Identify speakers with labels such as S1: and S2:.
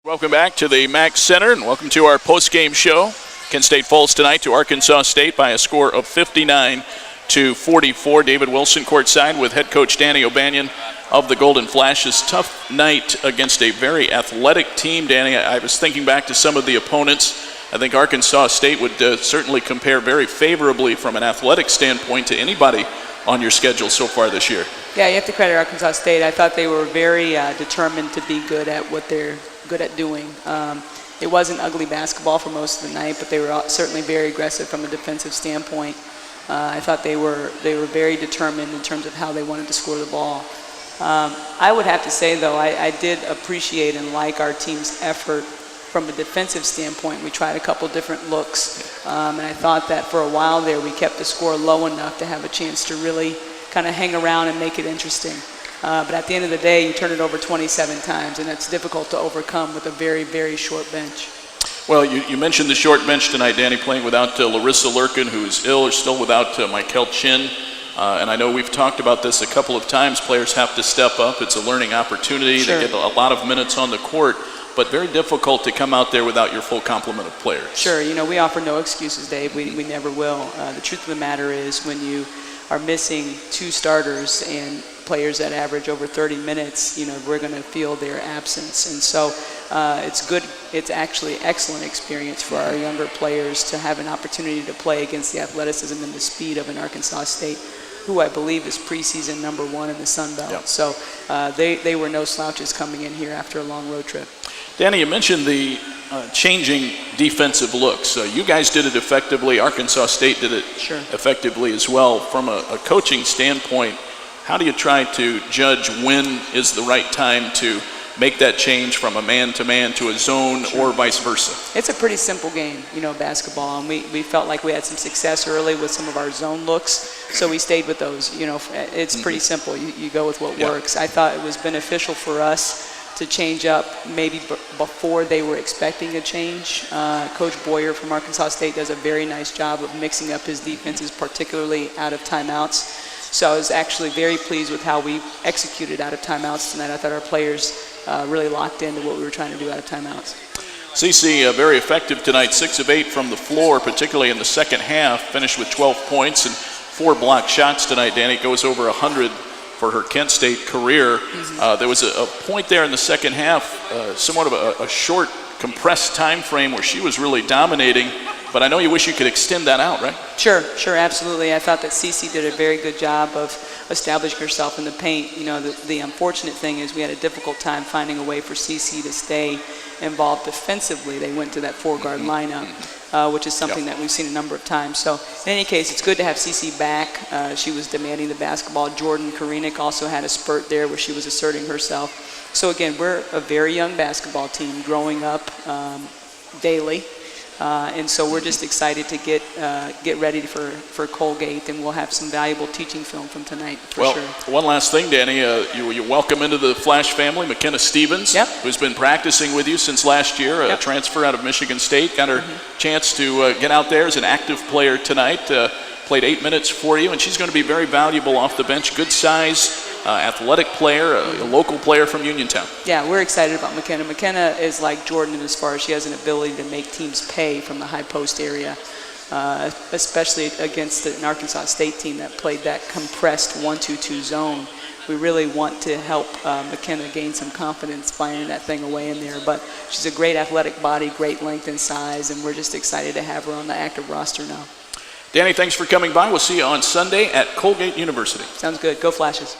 S1: Welcome back to the Mack Center and welcome to our postgame show. Kent State falls tonight to Arkansas State by a score of 59-44. David Wilson courtside with head coach Danny O'Banion of the Golden Flashes. Tough night against a very athletic team, Danny. I was thinking back to some of the opponents. I think Arkansas State would certainly compare very favorably from an athletic standpoint to anybody on your schedule so far this year.
S2: Yeah, you have to credit Arkansas State. I thought they were very determined to be good at what they're good at doing. It wasn't ugly basketball for most of the night, but they were certainly very aggressive from a defensive standpoint. I thought they were very determined in terms of how they wanted to score the ball. I would have to say, though, I did appreciate and like our team's effort from a defensive standpoint. We tried a couple different looks, and I thought that for a while there we kept the score low enough to have a chance to really kind of hang around and make it interesting. But at the end of the day, you turn it over 27 times, and that's difficult to overcome with a very, very short bench.
S1: Well, you mentioned the short bench tonight, Danny, playing without Larissa Lurkin, who is ill, or still without Michael Chin. And I know we've talked about this a couple of times. Players have to step up. It's a learning opportunity.
S2: Sure.
S1: They get a lot of minutes on the court, but very difficult to come out there without your full complement of players.
S2: Sure. You know, we offer no excuses, Dave. We never will. The truth of the matter is when you are missing two starters and players that average over 30 minutes, you know, we're going to feel their absence. And so it's good. It's actually excellent experience for our younger players to have an opportunity to play against the athleticism and the speed of an Arkansas State, who I believe is preseason #1 in the Sun Belt.
S1: Yep.
S2: So they were no slouches coming in here after a long road trip.
S1: Danny, you mentioned the changing defensive looks. You guys did it effectively. Arkansas State did it effectively as well. From a coaching standpoint, how do you try to judge when is the right time to make that change from a man-to-man to a zone or vice versa?
S2: It's a pretty simple game, you know, basketball, and we felt like we had some success early with some of our zone looks, so we stayed with those. You know, it's pretty simple. You go with what works. I thought it was beneficial for us to change up maybe before they were expecting a change. Coach Boyer from Arkansas State does a very nice job of mixing up his defenses, particularly out of timeouts. So I was actually very pleased with how we executed out of timeouts tonight. I thought our players really locked into what we were trying to do out of timeouts.
S1: CC very effective tonight, 6 of 8 from the floor, particularly in the second half, finished with 12 points and 4 blocked shots tonight. Danny goes over 100 for her Kent State career. There was a point there in the second half, somewhat of a short, compressed time frame where she was really dominating, but I know you wish you could extend that out, right?
S2: Sure, absolutely. I thought that Cece did a very good job of establishing herself in the paint. You know, the unfortunate thing is we had a difficult time finding a way for Cece to stay involved defensively. They went to that 4-guard lineup, which is something that we've seen a number of times. So in any case, it's good to have Cece back. She was demanding the basketball. Jordan Karinik also had a spurt there where she was asserting herself. So again, we're a very young basketball team growing up daily. And so we're just excited to get ready for Colgate, and we'll have some valuable teaching film from tonight for sure.
S1: One last thing, Danny, you welcome into the Flash family McKenna Stevens, who's been practicing with you since last year, a transfer out of Michigan State. Got her chance to get out there as an active player tonight. Played 8 minutes for you, and she's going to be very valuable off the bench. Good size, athletic player, a local player from Uniontown. Yeah,
S2: we're excited about McKenna. McKenna is like Jordan as far as she has an ability to make teams pay from the high post area, especially against an Arkansas State team that played that compressed 1-2-2 zone. We really want to help McKenna gain some confidence firing that thing away in there. But she's a great athletic body, great length and size, and we're just excited to have her on the active roster now.
S1: Danny, thanks for coming by. We'll see you on Sunday at Colgate University.
S2: Sounds good. Go Flashes.